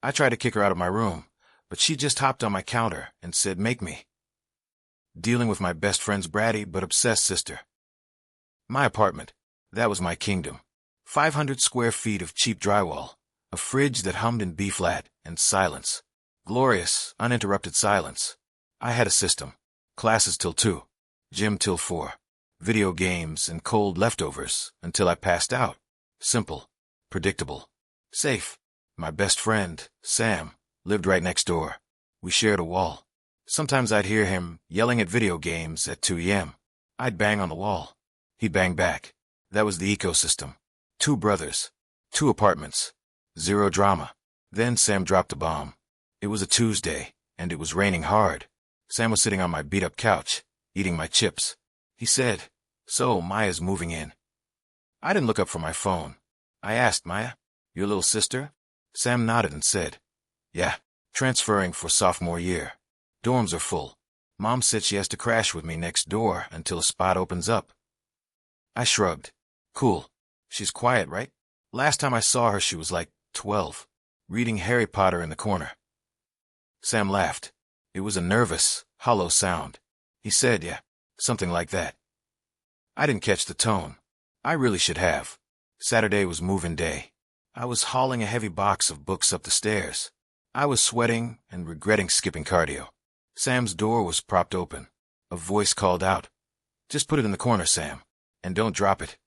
I tried to kick her out of my room, but she just hopped on my counter and said, "Make me." Dealing with my best friend's bratty but obsessed sister. My apartment. That was my kingdom. 500 square feet of cheap drywall, a fridge that hummed in B-flat, and silence. Glorious, uninterrupted silence. I had a system. Classes till 2, gym till 4, video games and cold leftovers until I passed out. Simple, predictable, safe. My best friend, Sam, lived right next door. We shared a wall. Sometimes I'd hear him yelling at video games at 2 a.m. I'd bang on the wall. He'd bang back. That was the ecosystem. 2 brothers, 2 apartments, 0 drama. Then Sam dropped a bomb. It was a Tuesday, and it was raining hard. Sam was sitting on my beat-up couch, eating my chips. He said, "So, Maya's moving in." I didn't look up from my phone. I asked, "Maya, your little sister?" Sam nodded and said, "Yeah, transferring for sophomore year. Dorms are full. Mom said she has to crash with me next door until a spot opens up." I shrugged. Cool. She's quiet, right? Last time I saw her she was like 12, reading Harry Potter in the corner. Sam laughed. It was a nervous, hollow sound. He said, "Yeah, something like that." I didn't catch the tone. I really should have. Saturday was move-in day. I was hauling a heavy box of books up the stairs. I was sweating and regretting skipping cardio. Sam's door was propped open. A voice called out, "Just put it in the corner, Sam, and don't drop it."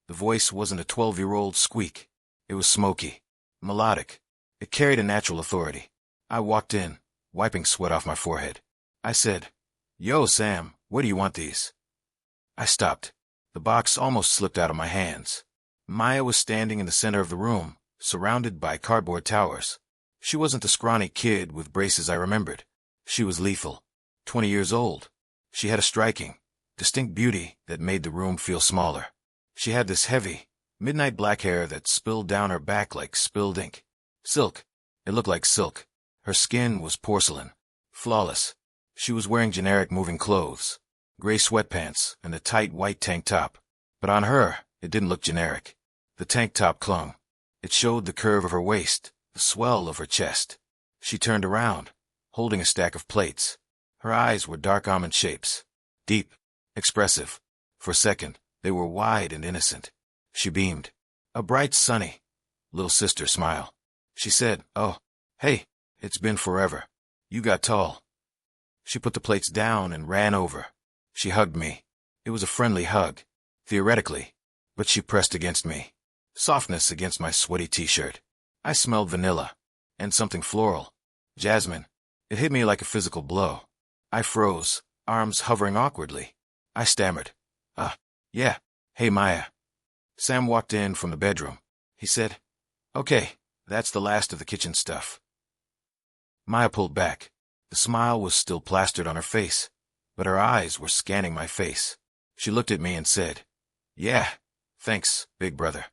The voice wasn't a 12-year-old squeak. It was smoky, melodic. It carried a natural authority. I walked in, wiping sweat off my forehead. I said, "Yo, Sam, where do you want these?" I stopped. The box almost slipped out of my hands. Maya was standing in the center of the room, surrounded by cardboard towers. She wasn't the scrawny kid with braces I remembered. She was lethal. 20 years old. She had a striking, distinct beauty that made the room feel smaller. She had this heavy, midnight black hair that spilled down her back like spilled ink. Silk. It looked like silk. Her skin was porcelain. Flawless. She was wearing generic moving clothes, gray sweatpants and a tight white tank top. But on her, it didn't look generic. The tank top clung. It showed the curve of her waist, the swell of her chest. She turned around, holding a stack of plates. Her eyes were dark almond shapes. Deep, expressive. For a second, they were wide and innocent. She beamed. A bright, sunny, little sister smile. She said, "Oh, hey, it's been forever. You got tall." She put the plates down and ran over. She hugged me. It was a friendly hug, theoretically, but she pressed against me. Softness against my sweaty t-shirt. I smelled vanilla and something floral. Jasmine. It hit me like a physical blow. I froze, arms hovering awkwardly. I stammered, yeah, hey Maya." Sam walked in from the bedroom. He said, "Okay, that's the last of the kitchen stuff." Maya pulled back. The smile was still plastered on her face, but her eyes were scanning my face. She looked at me and said, "Yeah, thanks, big brother."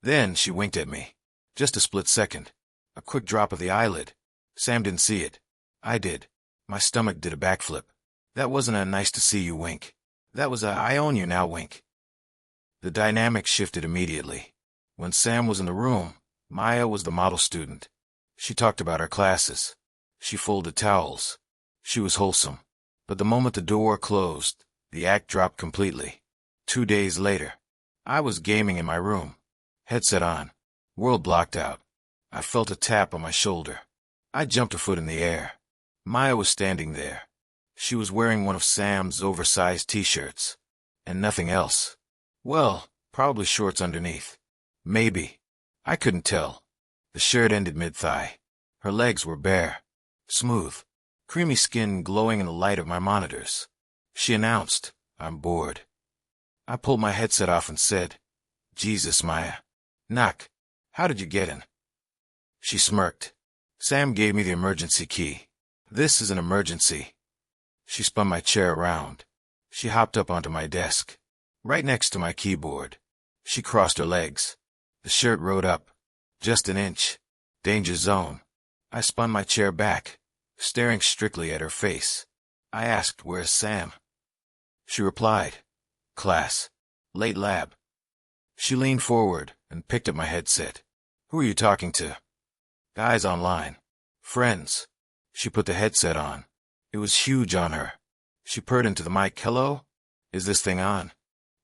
Then she winked at me. Just a split second. A quick drop of the eyelid. Sam didn't see it. I did. My stomach did a backflip. That wasn't a nice to see you wink. That was a I own you now wink. The dynamic shifted immediately. When Sam was in the room, Maya was the model student. She talked about her classes. She folded towels. She was wholesome. But the moment the door closed, the act dropped completely. 2 days later, I was gaming in my room. Headset on. World blocked out. I felt a tap on my shoulder. I jumped a foot in the air. Maya was standing there. She was wearing one of Sam's oversized t-shirts. And nothing else. Well, probably shorts underneath. Maybe. I couldn't tell. The shirt ended mid-thigh. Her legs were bare. Smooth. Creamy skin glowing in the light of my monitors. She announced, "I'm bored." I pulled my headset off and said, "Jesus, Maya. Knock. How did you get in?" She smirked. Sam gave me the emergency key. This is an emergency. She spun my chair around. She hopped up onto my desk, right next to my keyboard. She crossed her legs. The shirt rode up. Just an inch. Danger zone. I spun my chair back, staring strictly at her face. I asked, "Where's Sam?" She replied, "Class. Late lab." She leaned forward and picked up my headset. "Who are you talking to?" Guys online. Friends. She put the headset on. It was huge on her. She purred into the mic, "Hello? Is this thing on?"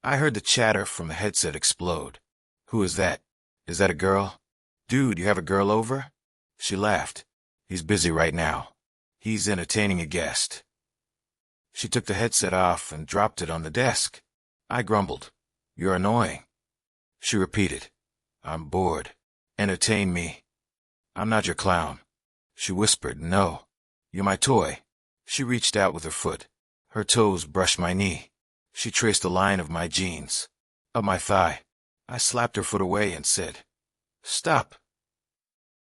I heard the chatter from the headset explode. "Who is that? Is that a girl? Dude, you have a girl over?" She laughed. "He's busy right now. He's entertaining a guest." She took the headset off and dropped it on the desk. I grumbled, "You're annoying." She repeated, "I'm bored. Entertain me." "I'm not your clown." She whispered, "No. You're my toy." She reached out with her foot. Her toes brushed my knee. She traced a line of my jeans. Up my thigh. I slapped her foot away and said, "Stop."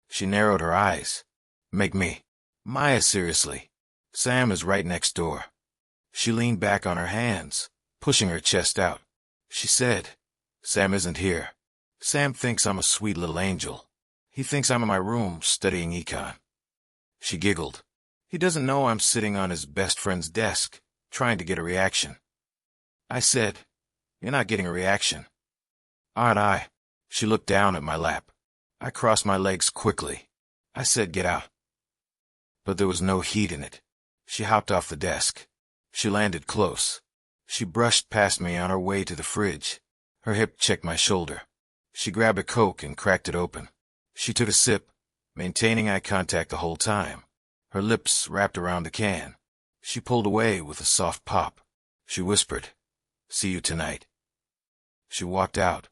She narrowed her eyes. "Make me." "Maya, seriously. Sam is right next door." She leaned back on her hands, pushing her chest out. She said, "Sam isn't here. Sam thinks I'm a sweet little angel. He thinks I'm in my room studying econ." She giggled. "He doesn't know I'm sitting on his best friend's desk, trying to get a reaction." I said, "You're not getting a reaction." "Aren't I?" She looked down at my lap. I crossed my legs quickly. I said, "Get out." But there was no heat in it. She hopped off the desk. She landed close. She brushed past me on her way to the fridge. Her hip checked my shoulder. She grabbed a Coke and cracked it open. She took a sip, maintaining eye contact the whole time. Her lips wrapped around the can. She pulled away with a soft pop. She whispered, "See you tonight." She walked out.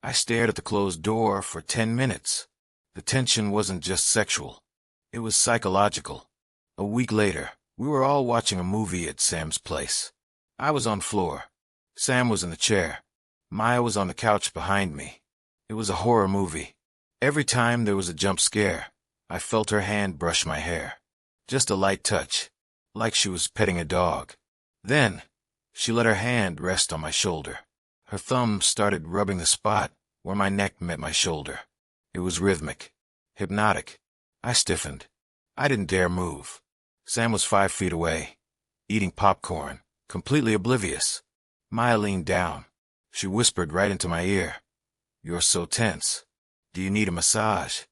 I stared at the closed door for 10 minutes. The tension wasn't just sexual. It was psychological. A week later, we were all watching a movie at Sam's place. I was on floor. Sam was in the chair. Maya was on the couch behind me. It was a horror movie. Every time there was a jump scare, I felt her hand brush my hair. Just a light touch, like she was petting a dog. Then, she let her hand rest on my shoulder. Her thumb started rubbing the spot where my neck met my shoulder. It was rhythmic, hypnotic. I stiffened. I didn't dare move. Sam was 5 feet away, eating popcorn, completely oblivious. Maya leaned down. She whispered right into my ear, "You're so tense. Do you need a massage?"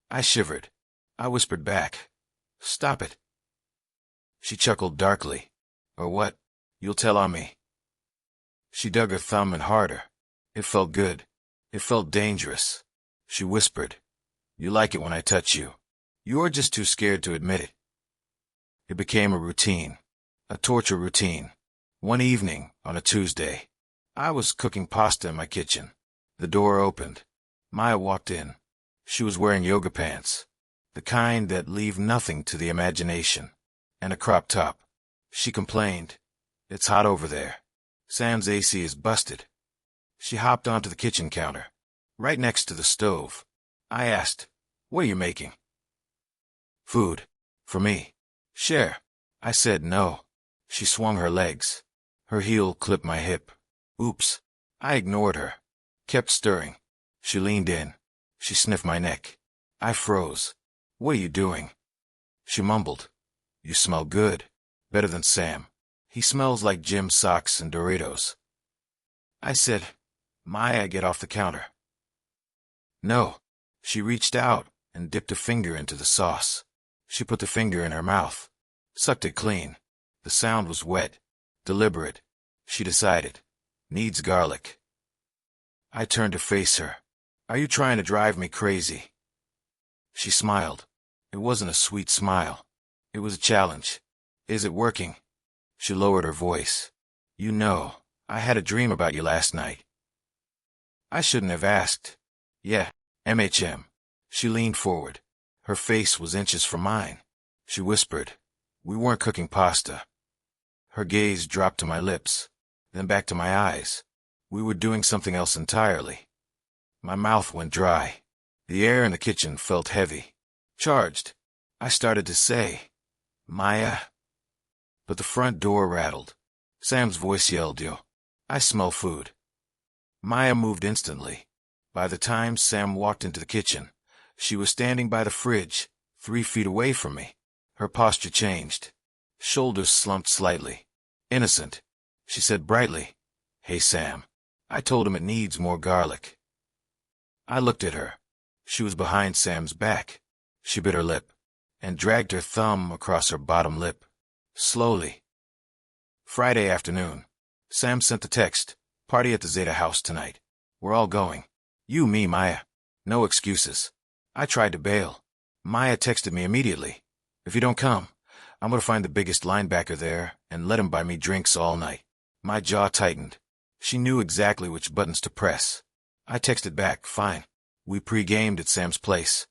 I shivered. I whispered back, "Stop it." She chuckled darkly. "Or what? You'll tell on me." She dug her thumb in harder. It felt good. It felt dangerous. She whispered, "You like it when I touch you. You're just too scared to admit it." It became a routine, a torture routine. One evening, on a Tuesday, I was cooking pasta in my kitchen. The door opened. Maya walked in. She was wearing yoga pants, the kind that leave nothing to the imagination, and a crop top. She complained, "It's hot over there. Sam's AC is busted." She hopped onto the kitchen counter, right next to the stove. I asked, "What are you making?" "Food. For me." "Share." I said no. She swung her legs. Her heel clipped my hip. Oops. I ignored her. Kept stirring. She leaned in. She sniffed my neck. I froze. "What are you doing?" She mumbled, "You smell good. Better than Sam. He smells like gym socks and Doritos." I said, "Maya, get off the counter." No. She reached out and dipped a finger into the sauce. She put the finger in her mouth. Sucked it clean. The sound was wet. Deliberate. She decided. Needs garlic. I turned to face her. "Are you trying to drive me crazy?" She smiled. It wasn't a sweet smile. It was a challenge. "Is it working?" She lowered her voice. "You know, I had a dream about you last night." I shouldn't have asked. "Yeah, MHM. She leaned forward. Her face was inches from mine. She whispered, "We weren't cooking pasta." Her gaze dropped to my lips, then back to my eyes. We were doing something else entirely. My mouth went dry. The air in the kitchen felt heavy, charged. I started to say, "Maya." But the front door rattled. Sam's voice yelled, "Yo, I smell food." Maya moved instantly. By the time Sam walked into the kitchen, she was standing by the fridge, 3 feet away from me. Her posture changed. Shoulders slumped slightly. "Innocent." She said brightly, "Hey, Sam. I told him it needs more garlic." I looked at her. She was behind Sam's back. She bit her lip and dragged her thumb across her bottom lip. Slowly. Friday afternoon. Sam sent a text. Party at the Zeta house tonight. We're all going. You, me, Maya. No excuses. I tried to bail. Maya texted me immediately. If you don't come, I'm going to find the biggest linebacker there and let him buy me drinks all night. My jaw tightened. She knew exactly which buttons to press. I texted back, fine. We pre-gamed at Sam's place,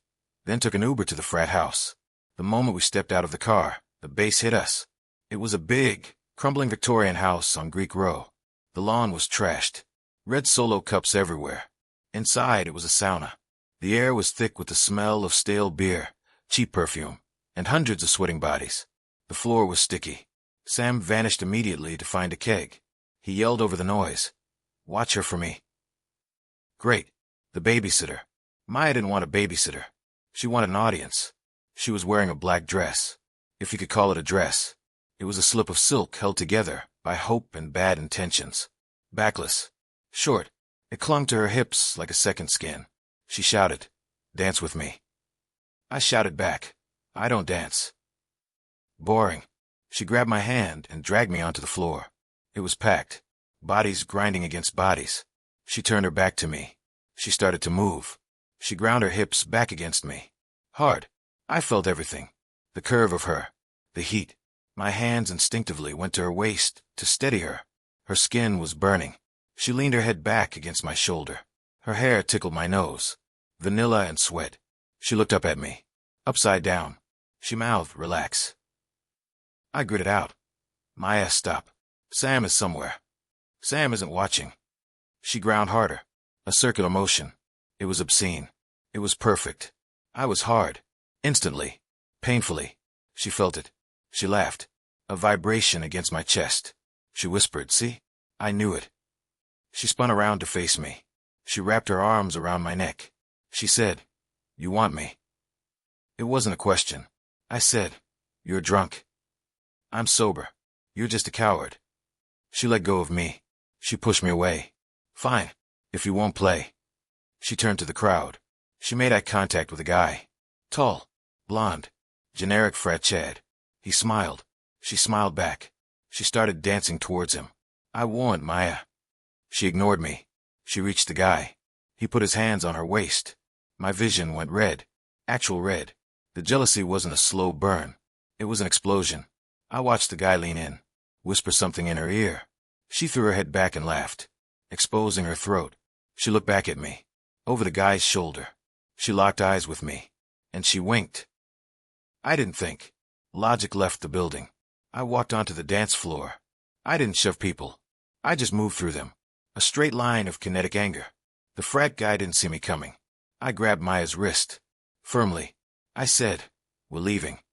then took an Uber to the frat house. The moment we stepped out of the car, the bass hit us. It was a big, crumbling Victorian house on Greek Row. The lawn was trashed. Red Solo cups everywhere. Inside, it was a sauna. The air was thick with the smell of stale beer, cheap perfume, and hundreds of sweating bodies. The floor was sticky. Sam vanished immediately to find a keg. He yelled over the noise, "Watch her for me." Great. The babysitter. Maya didn't want a babysitter. She wanted an audience. She was wearing a black dress. If you could call it a dress. It was a slip of silk held together by hope and bad intentions. Backless. Short. It clung to her hips like a second skin. She shouted, "Dance with me." I shouted back, "I don't dance." Boring. She grabbed my hand and dragged me onto the floor. It was packed. Bodies grinding against bodies. She turned her back to me. She started to move. She ground her hips back against me. Hard. I felt everything. The curve of her. The heat. My hands instinctively went to her waist to steady her. Her skin was burning. She leaned her head back against my shoulder. Her hair tickled my nose. Vanilla and sweat. She looked up at me. Upside down. She mouthed, "Relax." I gritted out. "Maya, stop. Sam is somewhere. Sam isn't watching." She ground harder. A circular motion. It was obscene. It was perfect. I was hard. Instantly. Painfully. She felt it. She laughed. A vibration against my chest. She whispered, "See? I knew it." She spun around to face me. She wrapped her arms around my neck. She said, "You want me?" It wasn't a question. I said, "You're drunk." "I'm sober. You're just a coward." She let go of me. She pushed me away. "Fine, if you won't play." She turned to the crowd. She made eye contact with a guy. Tall, blonde, generic frat Chad. He smiled. She smiled back. She started dancing towards him. "I warned Maya." She ignored me. She reached the guy. He put his hands on her waist. My vision went red. Actual red. The jealousy wasn't a slow burn. It was an explosion. I watched the guy lean in, whisper something in her ear. She threw her head back and laughed, exposing her throat. She looked back at me, over the guy's shoulder. She locked eyes with me, and she winked. I didn't think. Logic left the building. I walked onto the dance floor. I didn't shove people. I just moved through them. A straight line of kinetic anger. The frat guy didn't see me coming. I grabbed Maya's wrist. Firmly. I said, "We're leaving."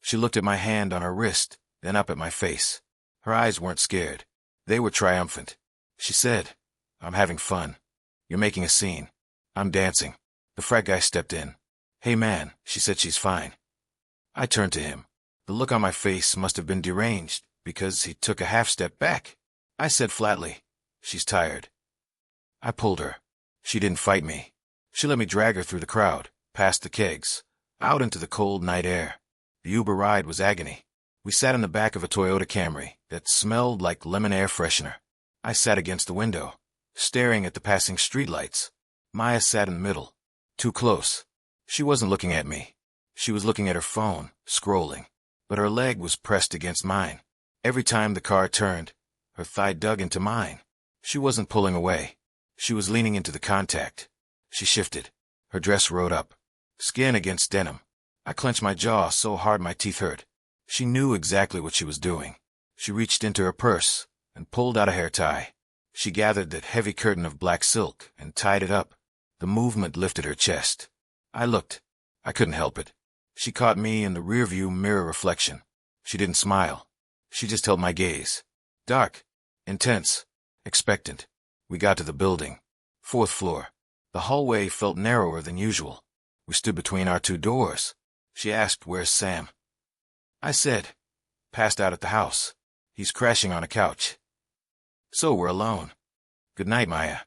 She looked at my hand on her wrist, then up at my face. Her eyes weren't scared. They were triumphant. She said, "I'm having fun. You're making a scene. I'm dancing." The frat guy stepped in. "Hey man," she said, "she's fine." I turned to him. The look on my face must have been deranged, because he took a half step back. I said flatly, "She's tired." I pulled her. She didn't fight me. She let me drag her through the crowd, past the kegs, out into the cold night air. The Uber ride was agony. We sat in the back of a Toyota Camry that smelled like lemon air freshener. I sat against the window, staring at the passing streetlights. Maya sat in the middle, too close. She wasn't looking at me. She was looking at her phone, scrolling, but her leg was pressed against mine. Every time the car turned, her thigh dug into mine. She wasn't pulling away. She was leaning into the contact. She shifted. Her dress rode up. Skin against denim. I clenched my jaw so hard my teeth hurt. She knew exactly what she was doing. She reached into her purse and pulled out a hair tie. She gathered that heavy curtain of black silk and tied it up. The movement lifted her chest. I looked. I couldn't help it. She caught me in the rearview mirror reflection. She didn't smile. She just held my gaze. Dark. Intense. Expectant. We got to the building. 4th floor. The hallway felt narrower than usual. We stood between our 2 doors. She asked, "Where's Sam?" I said, "Passed out at the house. He's crashing on a couch." So we're alone. Good night, Maya.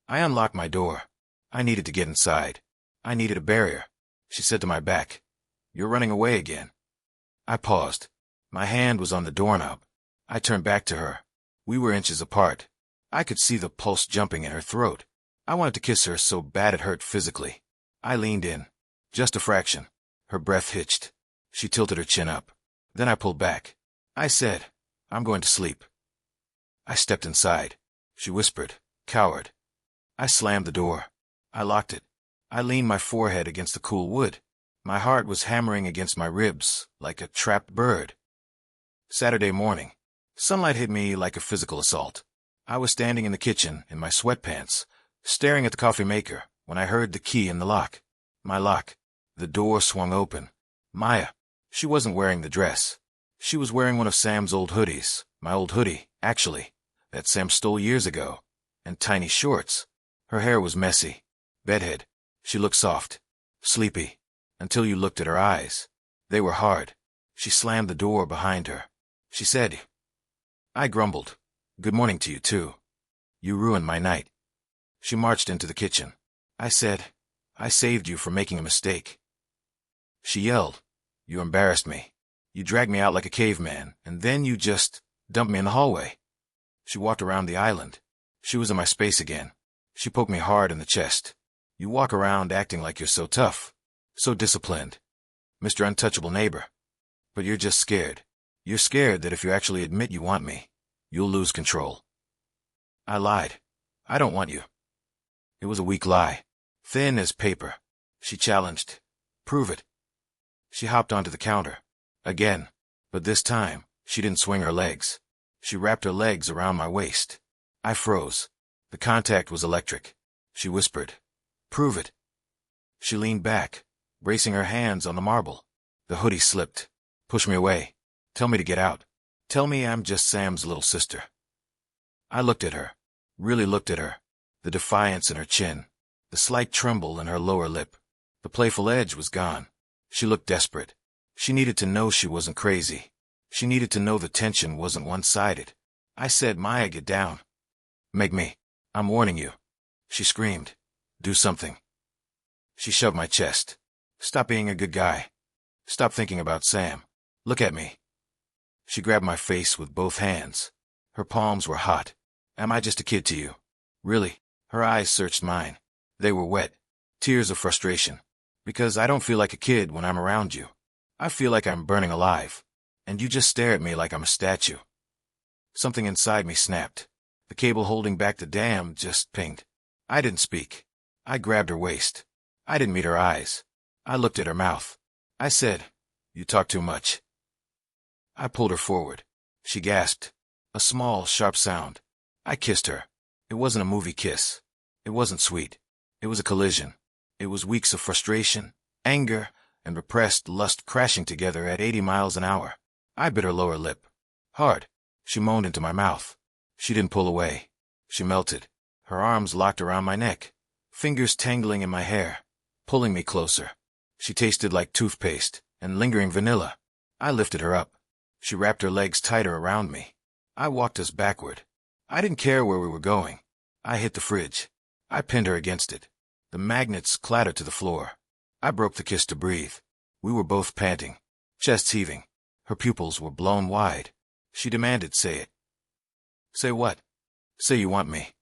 I unlocked my door. I needed to get inside. I needed a barrier. She said to my back, "You're running away again." I paused. My hand was on the doorknob. I turned back to her. We were inches apart. I could see the pulse jumping in her throat. I wanted to kiss her so bad it hurt physically. I leaned in. Just a fraction. Her breath hitched. She tilted her chin up. Then I pulled back. I said, "I'm going to sleep." I stepped inside. She whispered, "Coward." I slammed the door. I locked it. I leaned my forehead against the cool wood. My heart was hammering against my ribs like a trapped bird. Saturday morning. Sunlight hit me like a physical assault. I was standing in the kitchen in my sweatpants, staring at the coffee maker, when I heard the key in the lock. My lock. The door swung open. Maya. She wasn't wearing the dress. She was wearing one of Sam's old hoodies, my old hoodie, actually, that Sam stole years ago, and tiny shorts. Her hair was messy. Bedhead. She looked soft. Sleepy. Until you looked at her eyes. They were hard. She slammed the door behind her. She said, I grumbled, "Good morning to you, too. You ruined my night." She marched into the kitchen. I said, "I saved you from making a mistake." She yelled, "You embarrassed me. You dragged me out like a caveman, and then you just dumped me in the hallway." She walked around the island. She was in my space again. She poked me hard in the chest. "You walk around acting like you're so tough, so disciplined, Mr. Untouchable Neighbor. But you're just scared. You're scared that if you actually admit you want me, you'll lose control." I lied. "I don't want you." It was a weak lie, thin as paper. She challenged, "Prove it." She hopped onto the counter. Again. But this time, she didn't swing her legs. She wrapped her legs around my waist. I froze. The contact was electric. She whispered, "Prove it." She leaned back, bracing her hands on the marble. The hoodie slipped. "Push me away. Tell me to get out. Tell me I'm just Sam's little sister." I looked at her. Really looked at her. The defiance in her chin. The slight tremble in her lower lip. The playful edge was gone. She looked desperate. She needed to know she wasn't crazy. She needed to know the tension wasn't one-sided. I said, "Maya, get down. Make me. I'm warning you." She screamed, "Do something." She shoved my chest. "Stop being a good guy. Stop thinking about Sam. Look at me." She grabbed my face with both hands. Her palms were hot. "Am I just a kid to you? Really?" Her eyes searched mine. They were wet. Tears of frustration. "Because I don't feel like a kid when I'm around you. I feel like I'm burning alive. And you just stare at me like I'm a statue." Something inside me snapped. The cable holding back the dam just pinged. I didn't speak. I grabbed her waist. I didn't meet her eyes. I looked at her mouth. I said, "You talk too much." I pulled her forward. She gasped. A small, sharp sound. I kissed her. It wasn't a movie kiss. It wasn't sweet. It was a collision. It was weeks of frustration, anger, and repressed lust crashing together at 80 miles an hour. I bit her lower lip. Hard. She moaned into my mouth. She didn't pull away. She melted. Her arms locked around my neck, fingers tangling in my hair, pulling me closer. She tasted like toothpaste and lingering vanilla. I lifted her up. She wrapped her legs tighter around me. I walked us backward. I didn't care where we were going. I hit the fridge. I pinned her against it. The magnets clattered to the floor. I broke the kiss to breathe. We were both panting, chests heaving. Her pupils were blown wide. She demanded, "Say it." "Say what?" "Say you want me."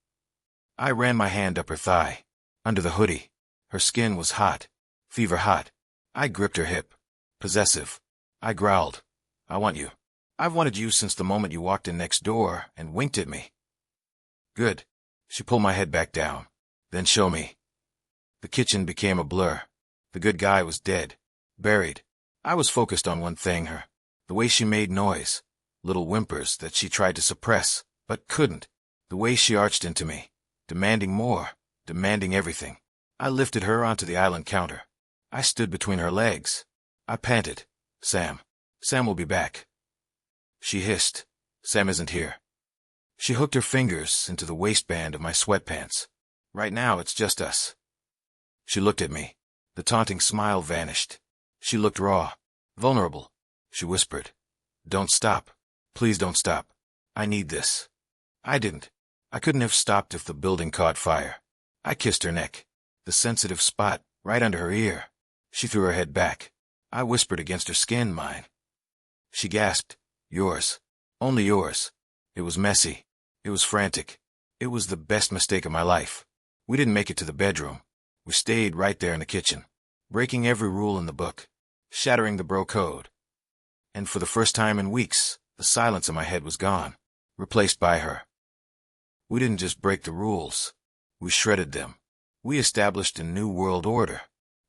I ran my hand up her thigh, under the hoodie. Her skin was hot, fever hot. I gripped her hip. Possessive. I growled, "I want you. I've wanted you since the moment you walked in next door and winked at me." "Good." She pulled my head back down. "Then show me." The kitchen became a blur. The good guy was dead, buried. I was focused on one thing, her. The way she made noise, little whimpers that she tried to suppress, but couldn't. The way she arched into me, demanding more, demanding everything. I lifted her onto the island counter. I stood between her legs. I panted, "Sam. Sam will be back." She hissed, "Sam isn't here." She hooked her fingers into the waistband of my sweatpants. "Right now, it's just us." She looked at me. The taunting smile vanished. She looked raw, vulnerable. She whispered, "Don't stop. Please don't stop. I need this." I didn't. I couldn't have stopped if the building caught fire. I kissed her neck, the sensitive spot right under her ear. She threw her head back. I whispered against her skin, mine. She gasped, yours. Only yours. It was messy. It was frantic. It was the best mistake of my life. We didn't make it to the bedroom. We stayed right there in the kitchen, breaking every rule in the book, shattering the bro code. And for the first time in weeks, the silence in my head was gone, replaced by her. We didn't just break the rules. We shredded them. We established a new world order.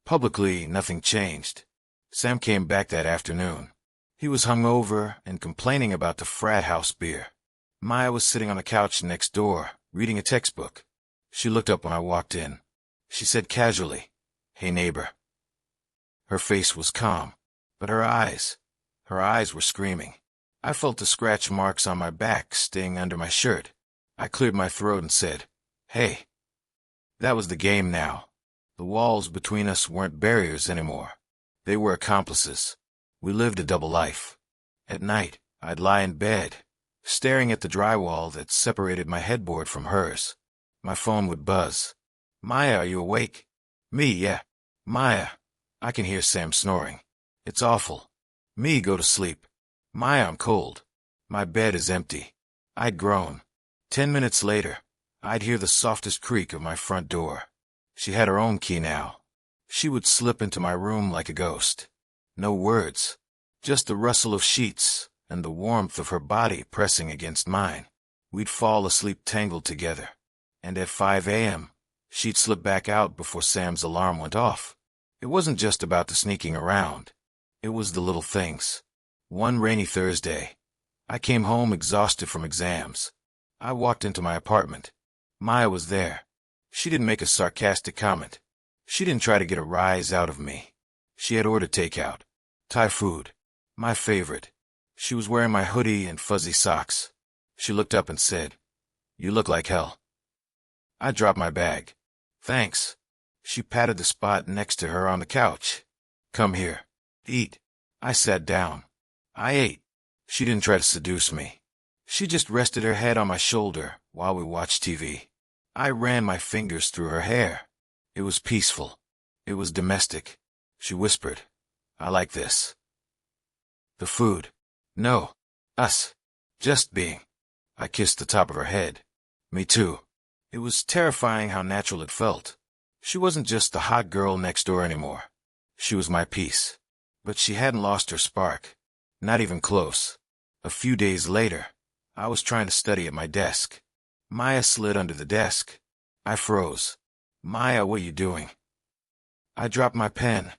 Publicly, nothing changed. Sam came back that afternoon. He was hungover and complaining about the frat house beer. Maya was sitting on the couch next door, reading a textbook. She looked up when I walked in. She said casually, "Hey, neighbor." Her face was calm, but her eyes were screaming. I felt the scratch marks on my back staying under my shirt. I cleared my throat and said, "Hey." That was the game now. The walls between us weren't barriers anymore. They were accomplices. We lived a double life. At night, I'd lie in bed, staring at the drywall that separated my headboard from hers. My phone would buzz. "Maya, are you awake?" "Me, yeah." "Maya." I can hear Sam snoring. "It's awful." "Me, go to sleep." "Maya, I'm cold." "My bed is empty." I'd groan. 10 minutes later, I'd hear the softest creak of my front door. She had her own key now. She would slip into my room like a ghost. No words, just the rustle of sheets and the warmth of her body pressing against mine. We'd fall asleep tangled together. And at 5 a.m., she'd slip back out before Sam's alarm went off. It wasn't just about the sneaking around. It was the little things. One rainy Thursday, I came home exhausted from exams. I walked into my apartment. Maya was there. She didn't make a sarcastic comment. She didn't try to get a rise out of me. She had ordered takeout. Thai food. My favorite. She was wearing my hoodie and fuzzy socks. She looked up and said, "You look like hell." I dropped my bag. "Thanks." She patted the spot next to her on the couch. "Come here. Eat." I sat down. I ate. She didn't try to seduce me. She just rested her head on my shoulder while we watched TV. I ran my fingers through her hair. It was peaceful. It was domestic. She whispered, "I like this." The food. No. Us. Just being. I kissed the top of her head. Me too. It was terrifying how natural it felt. She wasn't just the hot girl next door anymore. She was my piece. But she hadn't lost her spark. Not even close. A few days later, I was trying to study at my desk. Maya slid under the desk. I froze. "Maya, what are you doing?" "I dropped my pen,"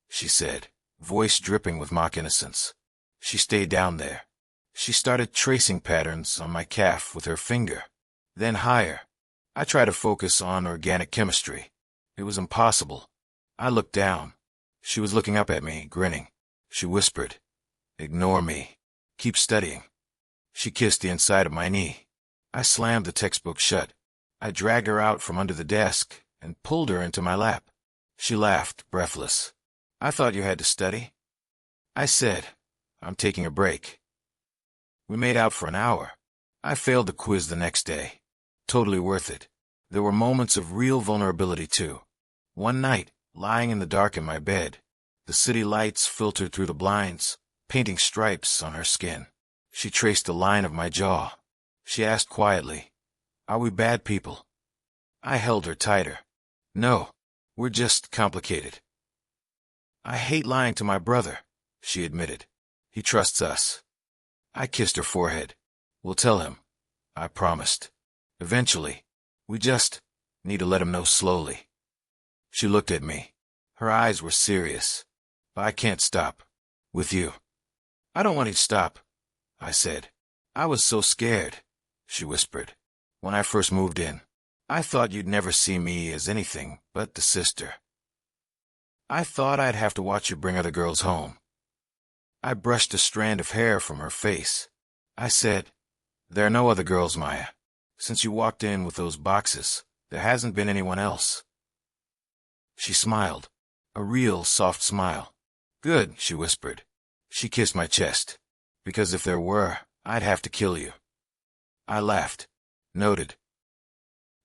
she said, voice dripping with mock innocence. She stayed down there. She started tracing patterns on my calf with her finger. Then higher. I tried to focus on organic chemistry. It was impossible. I looked down. She was looking up at me, grinning. She whispered, "Ignore me. Keep studying." She kissed the inside of my knee. I slammed the textbook shut. I dragged her out from under the desk and pulled her into my lap. She laughed, breathless. "I thought you had to study." I said, "I'm taking a break." We made out for an hour. I failed the quiz the next day. Totally worth it. There were moments of real vulnerability, too. One night, lying in the dark in my bed, the city lights filtered through the blinds, painting stripes on her skin. She traced the line of my jaw. She asked quietly, "Are we bad people?" I held her tighter. "No, we're just complicated." "I hate lying to my brother," she admitted. "He trusts us." I kissed her forehead. "We'll tell him," I promised. "Eventually. We just need to let him know slowly." She looked at me. Her eyes were serious. "I can't stop. With you." "I don't want you to stop," I said. "I was so scared," she whispered. "When I first moved in, I thought you'd never see me as anything but the sister. I thought I'd have to watch you bring other girls home." I brushed a strand of hair from her face. I said, "There are no other girls, Maya. Since you walked in with those boxes, there hasn't been anyone else." She smiled. A real soft smile. "Good," she whispered. She kissed my chest. "Because if there were, I'd have to kill you." I laughed. "Noted.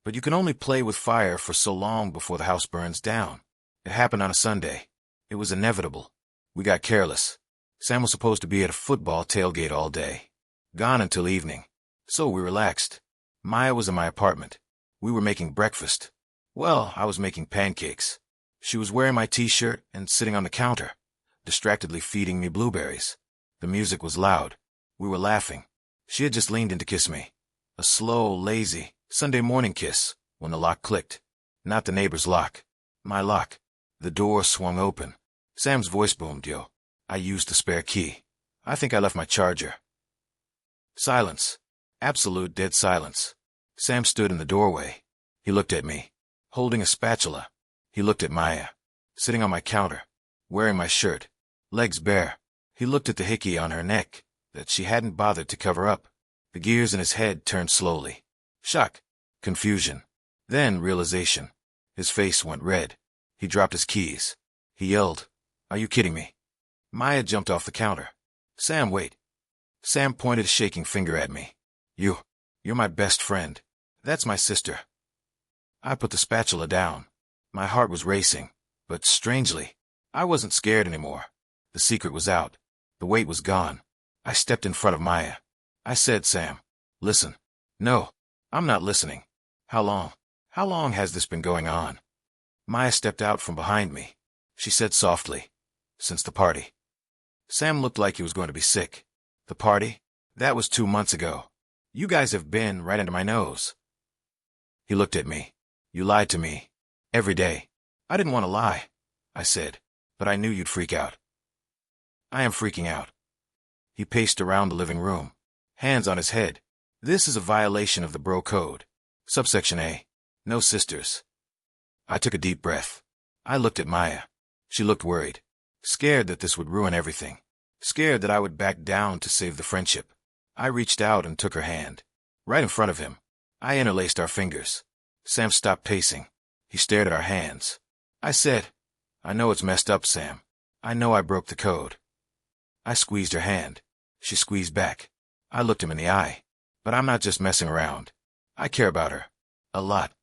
But you can only play with fire for so long before the house burns down." It happened on a Sunday. It was inevitable. We got careless. Sam was supposed to be at a football tailgate all day. Gone until evening. So we relaxed. Maya was in my apartment. We were making breakfast. Well, I was making pancakes. She was wearing my t-shirt and sitting on the counter, distractedly feeding me blueberries. The music was loud. We were laughing. She had just leaned in to kiss me. A slow, lazy, Sunday morning kiss, when the lock clicked. Not the neighbor's lock. My lock. The door swung open. Sam's voice boomed, "Yo." I used the spare key. I think I left my charger. Silence. Absolute dead silence. Sam stood in the doorway. He looked at me, holding a spatula. He looked at Maya, sitting on my counter, wearing my shirt, legs bare. He looked at the hickey on her neck that she hadn't bothered to cover up. The gears in his head turned slowly. Shock. Confusion. Then realization. His face went red. He dropped his keys. He yelled, "Are you kidding me?" Maya jumped off the counter. "Sam, wait." Sam pointed a shaking finger at me. You're my best friend. That's my sister." I put the spatula down. My heart was racing, but strangely, I wasn't scared anymore. The secret was out. The weight was gone. I stepped in front of Maya. I said, "Sam, listen." "No, I'm not listening." How long has this been going on?" Maya stepped out from behind me. She said softly, "Since the party." Sam looked like he was going to be sick. "The party? That was 2 months ago. You guys have been right under my nose." He looked at me. "You lied to me. Every day." "I didn't want to lie," I said, "but I knew you'd freak out." "I am freaking out." He paced around the living room, hands on his head. "This is a violation of the bro code. Subsection A. No sisters." I took a deep breath. I looked at Maya. She looked worried, scared that this would ruin everything, scared that I would back down to save the friendship. I reached out and took her hand. Right in front of him, I interlaced our fingers. Sam stopped pacing. He stared at our hands. I said, "I know it's messed up, Sam. I know I broke the code." I squeezed her hand. She squeezed back. I looked him in the eye. "But I'm not just messing around. I care about her. A lot."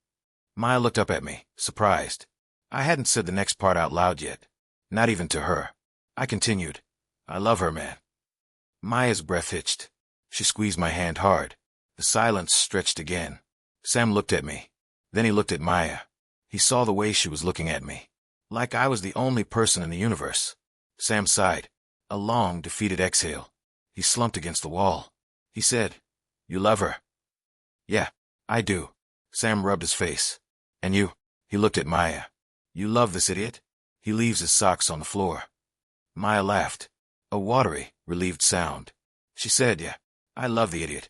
Maya looked up at me, surprised. I hadn't said the next part out loud yet. Not even to her. I continued, "I love her, man." Maya's breath hitched. She squeezed my hand hard. The silence stretched again. Sam looked at me. Then he looked at Maya. He saw the way she was looking at me, like I was the only person in the universe. Sam sighed. A long, defeated exhale. He slumped against the wall. He said, "You love her?" "Yeah, I do." Sam rubbed his face. "And you?" He looked at Maya. "You love this idiot? He leaves his socks on the floor." Maya laughed. A watery, relieved sound. She said, "Yeah, I love the idiot."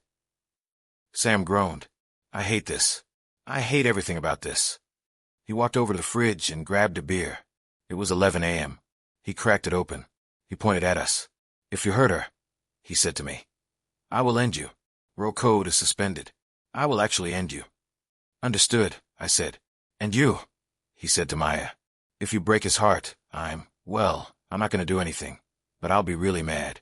Sam groaned. "I hate this. I hate everything about this." He walked over to the fridge and grabbed a beer. It was 11 a.m. He cracked it open. He pointed at us. "If you hurt her," he said to me, "I will end you. Bro code is suspended. I will actually end you." "Understood," I said. "And you," he said to Maya. "If you break his heart, I'm not going to do anything, but I'll be really mad."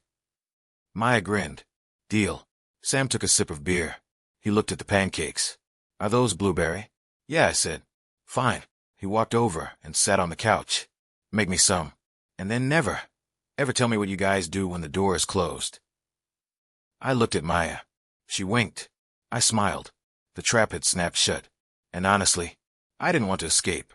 Maya grinned. "Deal." Sam took a sip of beer. He looked at the pancakes. "Are those blueberry?" "Yeah," I said. "Fine." He walked over and sat on the couch. "Make me some. And then never, ever tell me what you guys do when the door is closed." I looked at Maya. She winked. I smiled. The trap had snapped shut. And honestly, I didn't want to escape.